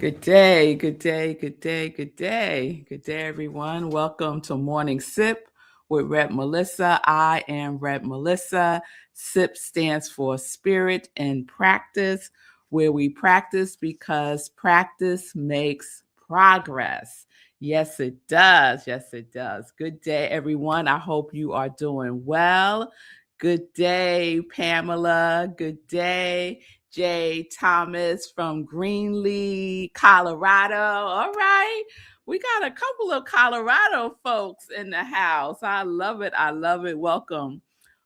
Good day, good day, good day, good day. Good day, everyone. Welcome to Morning Sip with Rep Melissa. I am Rep Melissa. SIP stands for Spirit and Practice, where we practice because practice makes progress. Yes, it does. Yes, it does. Good day, everyone. I hope you are doing well. Good day, Pamela. Good day. Jay Thomas from Greenlee, Colorado. All right. We got a couple of Colorado folks in the house. I love it. I love it. Welcome.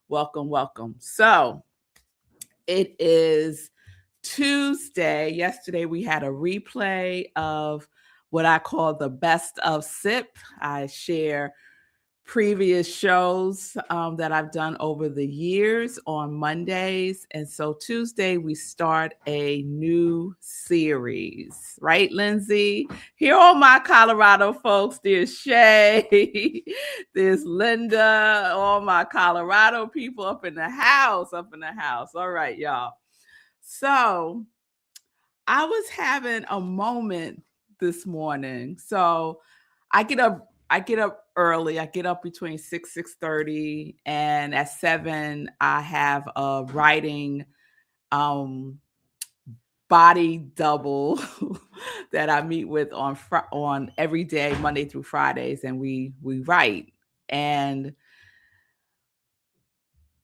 Welcome. Welcome. So it is Tuesday. Yesterday we had a replay of what I call the best of SIP. I share previous shows that I've done over the years on Mondays. And so Tuesday, we start a new series, right, Lindsay? Here are my Colorado folks. There's Shay, there's Linda, all my Colorado people up in the house, All right, y'all. So I was having a moment this morning. So I get up early. I get up between 6:30, and at 7 I have a writing body double that I meet with on every day, Monday through Fridays, and we write. And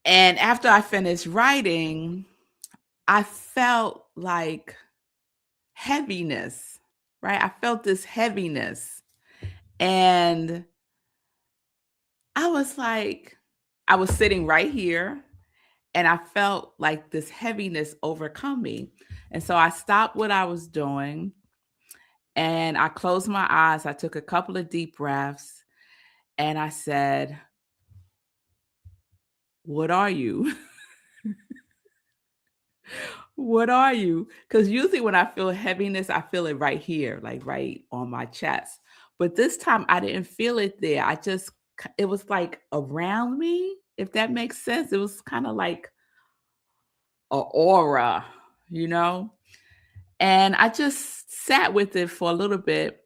after I finished writing, I felt like heaviness, right? I felt this heaviness. And I was like, I was sitting right here and I felt like this heaviness overcome me. And so I stopped what I was doing and I closed my eyes. I took a couple of deep breaths and I said, "What are you?" What are you? Because usually when I feel heaviness, I feel it right here, like right on my chest. But this time I didn't feel it there. It was like around me, if that makes sense. It was kind of like a aura, you know? And I just sat with it for a little bit.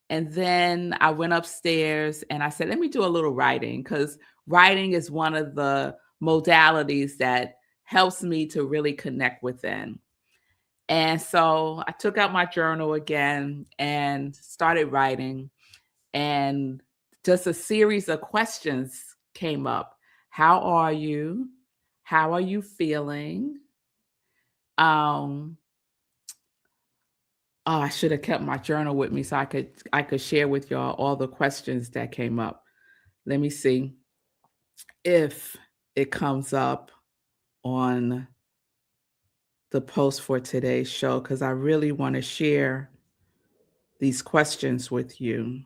And then I went upstairs and I said, let me do a little writing because writing is one of the modalities that helps me to really connect within. And so I took out my journal again and started writing. And just a series of questions came up. How are you? How are you feeling? Oh, I should have kept my journal with me so I could share with y'all all the questions that came up. Let me see if it comes up on the post for today's show because I really want to share these questions with you.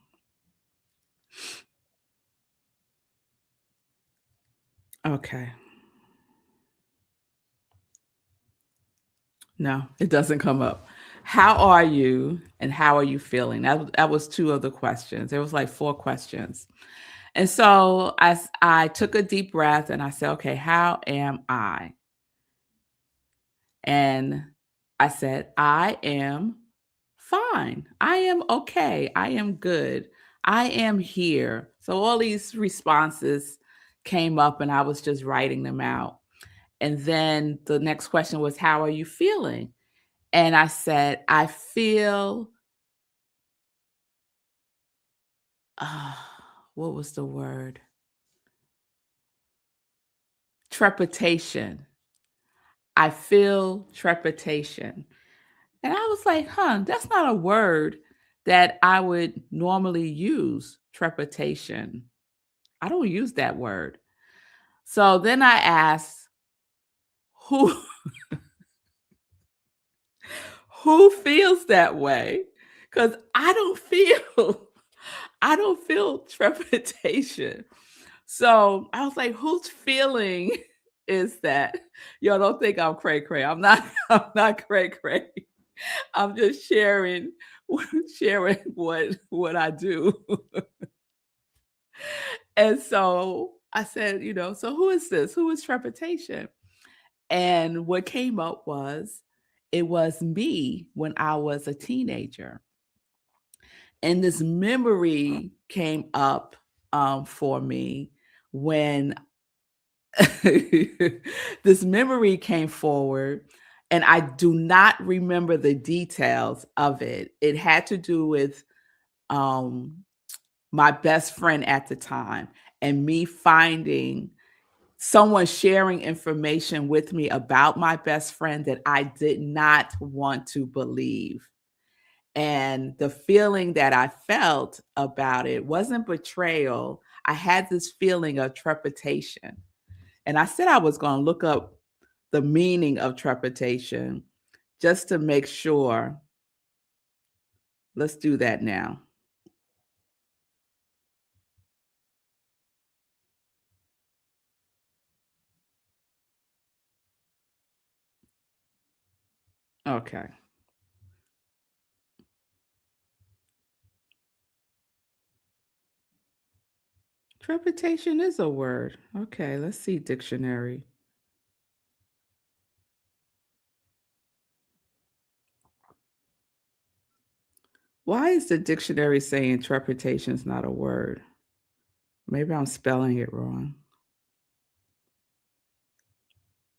Okay. No, it doesn't come up. How are you and how are you feeling? That was two of the questions. There was like four questions. And so I took a deep breath and I said, okay, how am I? And I said, I am fine. I am okay. I am good. I am here. So all these responses came up and I was just writing them out. And then the next question was, how are you feeling? And I said, I feel, what was the word? Trepidation. I feel trepidation. And I was like, that's not a word that I would normally use, trepidation. I don't use that word. So then I asked, who who feels that way? Because I don't feel trepidation. So I was like, whose feeling is that? Y'all don't think I'm cray cray. I'm not cray cray. I'm just sharing what I do. And so I said, so who is this? Who is trepidation? And what came up was it was me when I was a teenager. And this memory came up for me when this memory came forward, and I do not remember the details of it. It had to do with um, my best friend at the time and me finding someone sharing information with me about my best friend that I did not want to believe. And the feeling that I felt about it wasn't betrayal. I had this feeling of trepidation. And I said I was going to look up the meaning of trepidation just to make sure. Let's do that now. Okay. Trepidation is a word. Okay, let's see dictionary. Why is the dictionary saying trepidation is not a word? Maybe I'm spelling it wrong.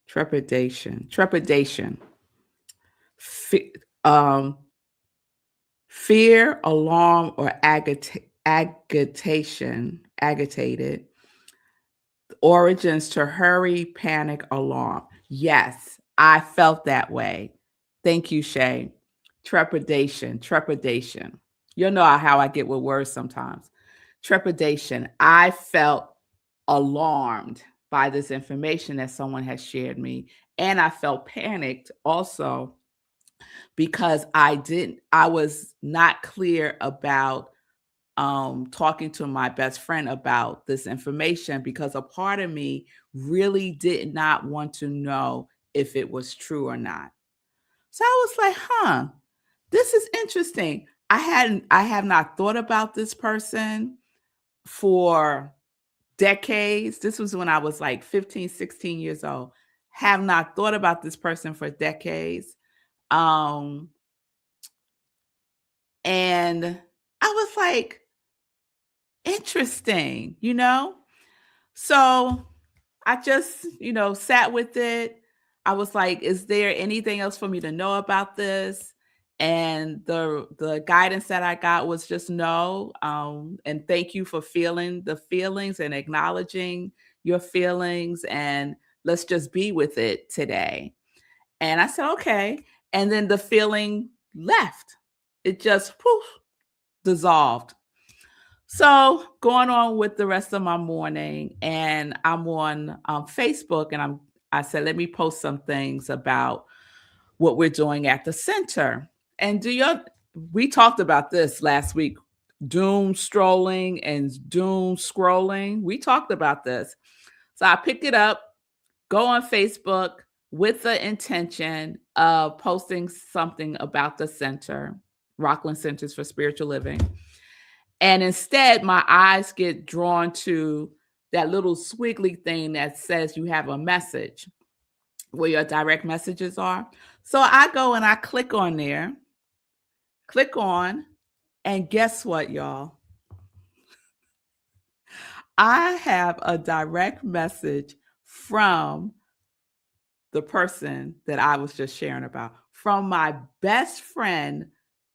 Trepidation. Trepidation. Fe- um, fear, alarm, or agitated. Origins to hurry, panic, alarm. Yes, I felt that way. Thank you, Shay. Trepidation, trepidation. You'll know how I get with words sometimes. Trepidation. I felt alarmed by this information that someone has shared me. And I felt panicked also because I was not clear about talking to my best friend about this information because a part of me really did not want to know if it was true or not. So I was like, huh, this is interesting. I have not thought about this person for decades. This was when I was like 15, 16 years old. Have not thought about this person for decades. Um, and I was like, interesting, you know? So I just, sat with it. I was like, is there anything else for me to know about this? And the guidance that I got was just no. And thank you for feeling the feelings and acknowledging your feelings. And let's just be with it today. And I said, okay. And then the feeling left. It just poof, dissolved. So going on with the rest of my morning, and I'm on Facebook, and I said, let me post some things about what we're doing at the center. And we talked about this last week, doom strolling and doom scrolling. We talked about this. So I picked it up, go on Facebook with the intention of posting something about the center, Rockland Centers for Spiritual Living. And instead, my eyes get drawn to that little squiggly thing that says you have a message where your direct messages are. So I go and I click on there, click on, and guess what, y'all? I have a direct message from the person that I was just sharing about, from my best friend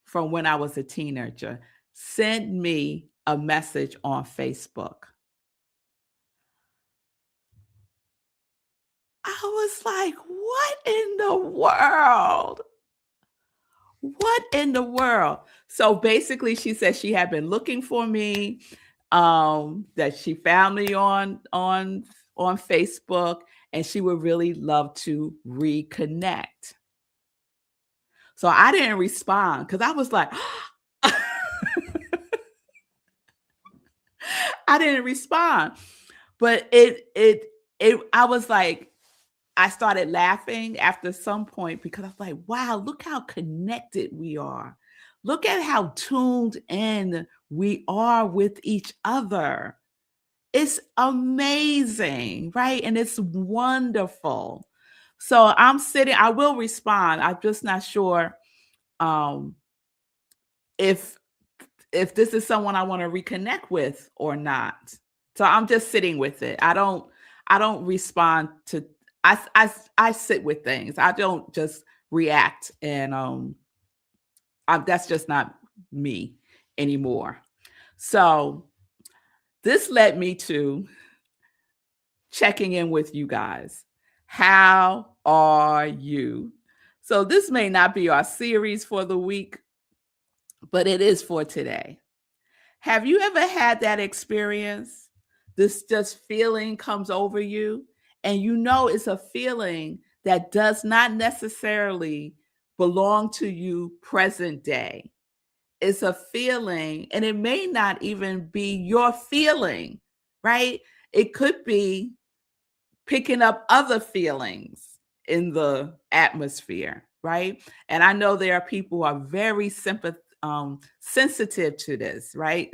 from when I was a teenager, sent me a message on Facebook. I was like, what in the world? What in the world? So basically, she said she had been looking for me, that she found me on Facebook, and she would really love to reconnect. So I didn't respond because I was like, I didn't respond. But I was like, I started laughing after some point because I was like, wow, look how connected we are. Look at how tuned in we are with each other. It's amazing, right? And it's wonderful. So I'm sitting, I will respond. I'm just not sure um, if this is someone I want to reconnect with or not. So I'm just sitting with it. I don't respond to I sit with things. I don't just react, and that's just not me anymore. So this led me to checking in with you guys. How are you? So this may not be our series for the week, but it is for today. Have you ever had that experience? This just feeling comes over you, and you know it's a feeling that does not necessarily belong to you present day. It's a feeling, and it may not even be your feeling, right? It could be picking up other feelings in the atmosphere, right? And I know there are people who are very sensitive to this, right?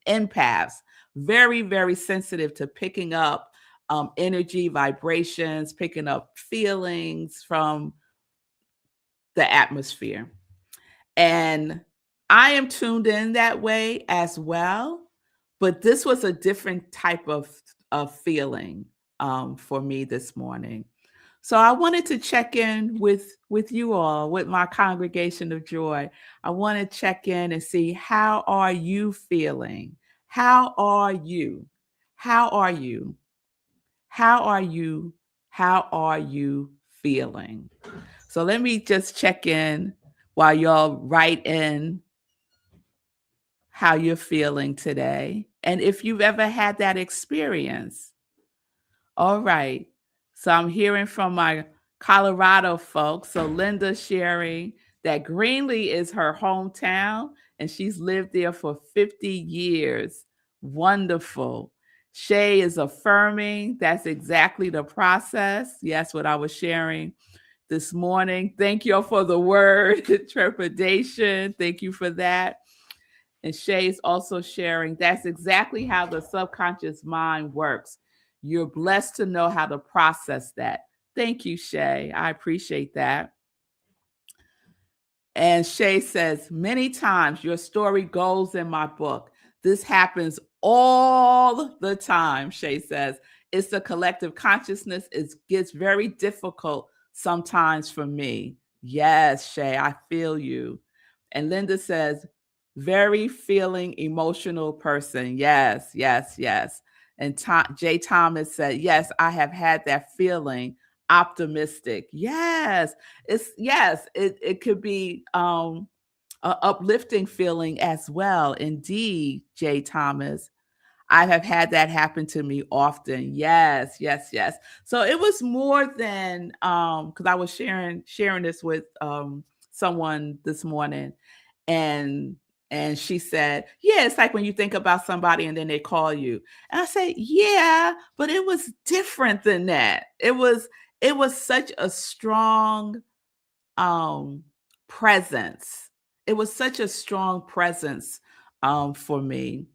Empaths, very, very sensitive to picking up energy, vibrations, picking up feelings from the atmosphere. And I am tuned in that way as well. But this was a different type of feeling for me this morning. So I wanted to check in with you all, with my congregation of joy. I want to check in and see, how are you feeling? How are you? How are you? How are you? How are you feeling? So let me just check in while y'all write in how you're feeling today, and if you've ever had that experience. All right. So I'm hearing from my Colorado folks. So Linda sharing that Greenlee is her hometown and she's lived there for 50 years. Wonderful. Shay is affirming that's exactly the process. Yes, what I was sharing this morning. Thank you for the word trepidation. Thank you for that. And Shay's also sharing that's exactly how the subconscious mind works. You're blessed to know how to process that. Thank you, Shay. I appreciate that. And Shay says, many times your story goes in my book. This happens all the time, Shay says. It's the collective consciousness. It gets very difficult sometimes for me. Yes, Shay, I feel you. And Linda says, very feeling emotional person. Yes, yes, yes. And Jay Thomas said, yes, I have had that feeling. Optimistic. Yes, it could be a uplifting feeling as well. Indeed, Jay Thomas. I have had that happen to me often. Yes, yes, yes. So it was more than because I was sharing this with someone this morning, and she said, yeah, it's like when you think about somebody and then they call you. And I said, yeah, but it was different than that. It was such a strong um presence. It was such a strong presence for me.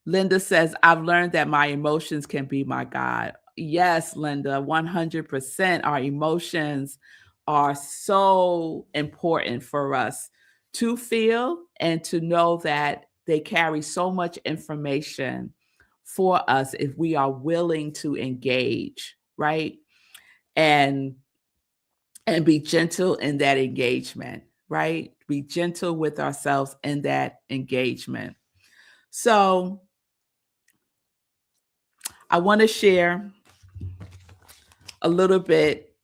Linda says, I've learned that my emotions can be my God. Yes, Linda, 100%. Our emotions are so important for us to feel and to know that they carry so much information for us if we are willing to engage, right? And be gentle in that engagement, right? Be gentle with ourselves in that engagement. So I want to share a little bit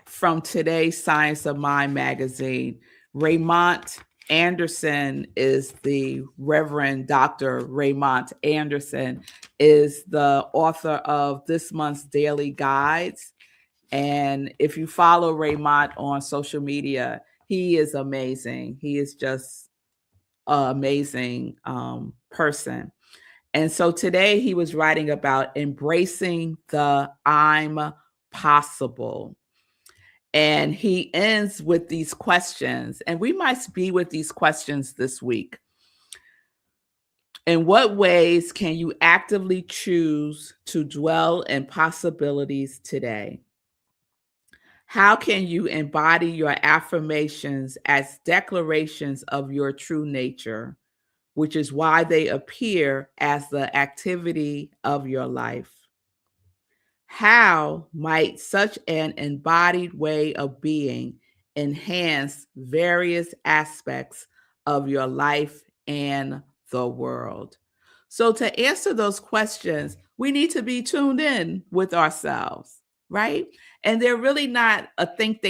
from today's Science of Mind magazine. Raymond Anderson is the Reverend Dr. Raymond Anderson is the author of this month's daily guides. And if you follow Raymond on social media, he is amazing. He is just an amazing person. And so today he was writing about embracing the I'm possible. And he ends with these questions, and we might be with these questions this week. In what ways can you actively choose to dwell in possibilities today? How can you embody your affirmations as declarations of your true nature, which is why they appear as the activity of your life? How might such an embodied way of being enhance various aspects of your life and the world? So, to answer those questions, we need to be tuned in with ourselves, right? And they're really not a think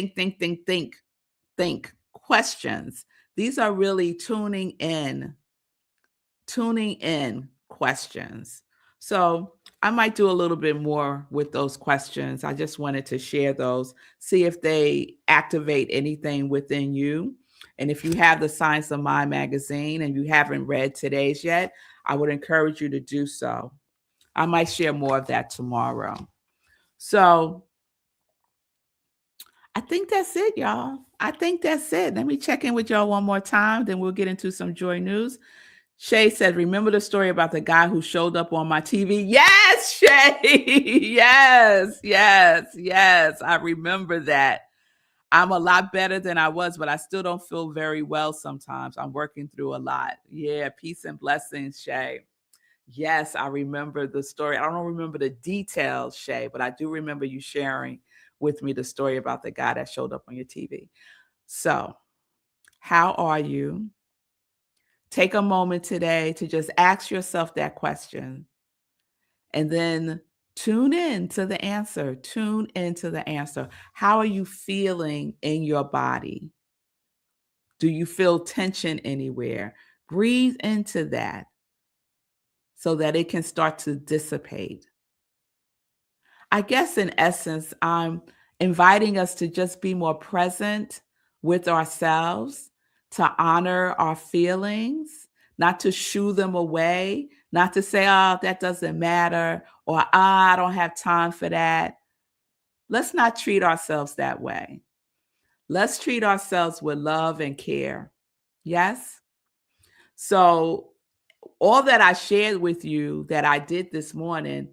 questions. These are really tuning in questions. So I might do a little bit more with those questions. I just wanted to share those, see if they activate anything within you. And if you have the Science of Mind magazine and you haven't read today's yet, I would encourage you to do so. I might share more of that tomorrow. So I think that's it, y'all. I think that's it. Let me check in with y'all one more time, then we'll get into some joy news. Shay said, remember the story about the guy who showed up on my TV? Yes, Shay. yes. I remember that. I'm a lot better than I was, but I still don't feel very well sometimes. I'm working through a lot. Yeah, peace and blessings, Shay. Yes, I remember the story. I don't remember the details, Shay, but I do remember you sharing with me the story about the guy that showed up on your TV. So, how are you? Take a moment today to just ask yourself that question and then tune in to the answer. Tune into the answer. How are you feeling in your body? Do you feel tension anywhere? Breathe into that so that it can start to dissipate. I guess in essence, I'm inviting us to just be more present with ourselves, to honor our feelings, not to shoo them away, not to say, oh, that doesn't matter, or I don't have time for that. Let's not treat ourselves that way. Let's treat ourselves with love and care. Yes? So, all that I shared with you that I did this morning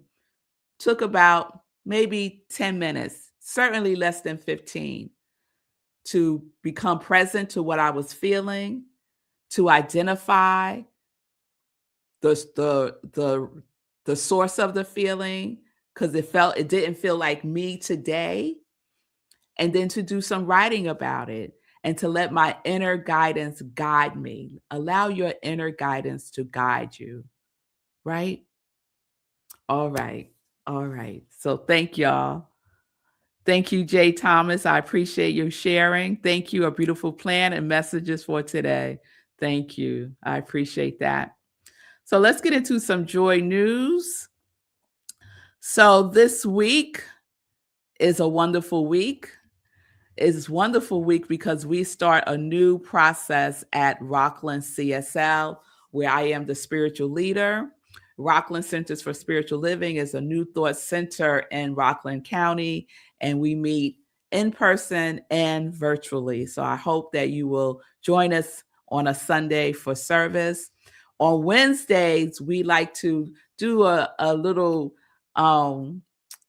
took about maybe 10 minutes, certainly less than 15, to become present to what I was feeling, to identify the source of the feeling, because it didn't feel like me today, and then to do some writing about it and to let my inner guidance guide me. Allow your inner guidance to guide you, right? All right. All right. So thank y'all. Thank you, Jay Thomas. I appreciate you sharing. Thank you. A beautiful plan and messages for today. Thank you. I appreciate that. So let's get into some joy news. So this week is a wonderful week. It's a wonderful week because we start a new process at Rockland CSL, where I am the spiritual leader. Rockland Centers for Spiritual Living is a New Thought center in Rockland County, and we meet in person and virtually. So I hope that you will join us on a Sunday for service. On Wednesdays, we like to do a little,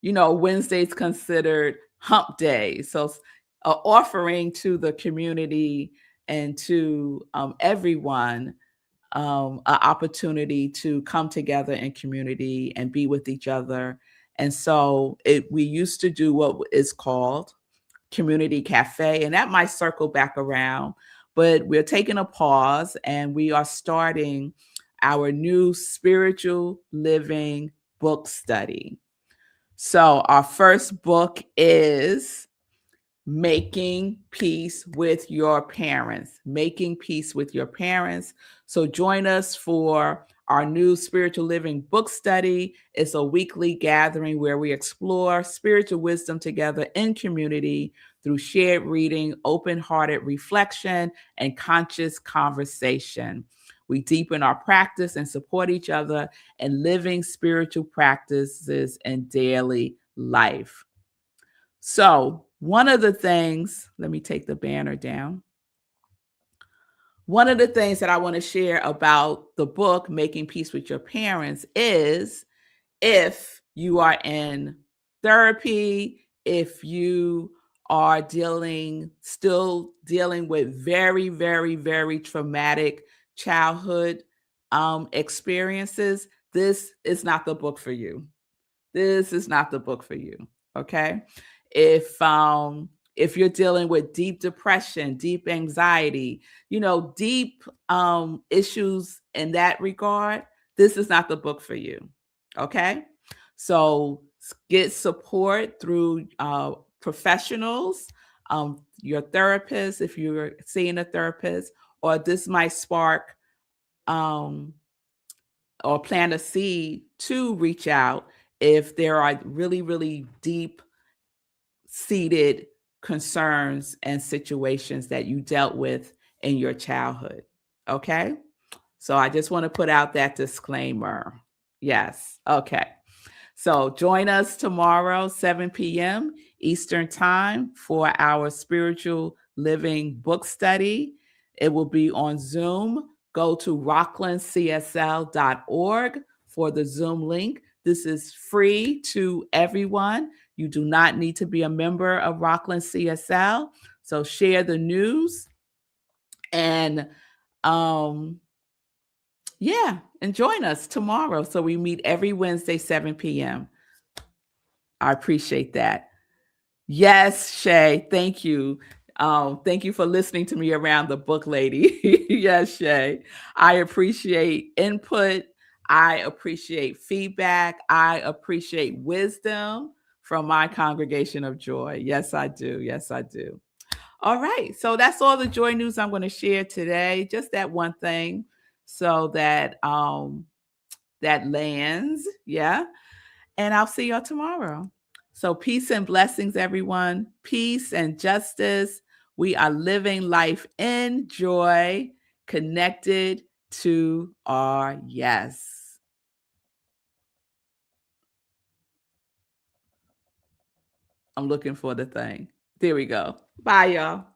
Wednesday's considered hump day. So offering to the community and to everyone an opportunity to come together in community and be with each other. And so we used to do what is called Community Cafe, and that might circle back around, but we're taking a pause and we are starting our new spiritual living book study. So our first book is Making Peace with Your Parents. Making Peace with Your Parents. So join us for our new spiritual living book study. It's a weekly gathering where we explore spiritual wisdom together in community through shared reading, open-hearted reflection, and conscious conversation. We deepen our practice and support each other in living spiritual practices in daily life. So one of the things, let me take the banner down. One of the things that I want to share about the book, Making Peace with Your Parents, is if you are in therapy, if you are still dealing with very, very, very traumatic childhood experiences, this is not the book for you. This is not the book for you. Okay. If you're dealing with deep depression, deep anxiety, deep issues in that regard, this is not the book for you. Okay. So get support through professionals, your therapist, if you're seeing a therapist, or this might spark um, or plant a seed to reach out if there are really, really deep seated concerns and situations that you dealt with in your childhood. Okay. So I just want to put out that disclaimer. Yes. Okay. So join us tomorrow, 7 p.m. Eastern Time, for our spiritual living book study. It will be on Zoom. Go to rocklandcsl.org for the Zoom link. This is free to everyone. You do not need to be a member of Rockland CSL. So share the news and and join us tomorrow. So we meet every Wednesday, 7 p.m. I appreciate that. Yes, Shay. Thank you. Thank you for listening to me around the book, lady. Yes, Shay. I appreciate input. I appreciate feedback. I appreciate wisdom from my congregation of joy. Yes, I do. Yes, I do. All right. So that's all the joy news I'm going to share today. Just that one thing so that that lands. Yeah. And I'll see y'all tomorrow. So peace and blessings, everyone. Peace and justice. We are living life in joy, connected to our yes. I'm looking for the thing. There we go. Bye, y'all.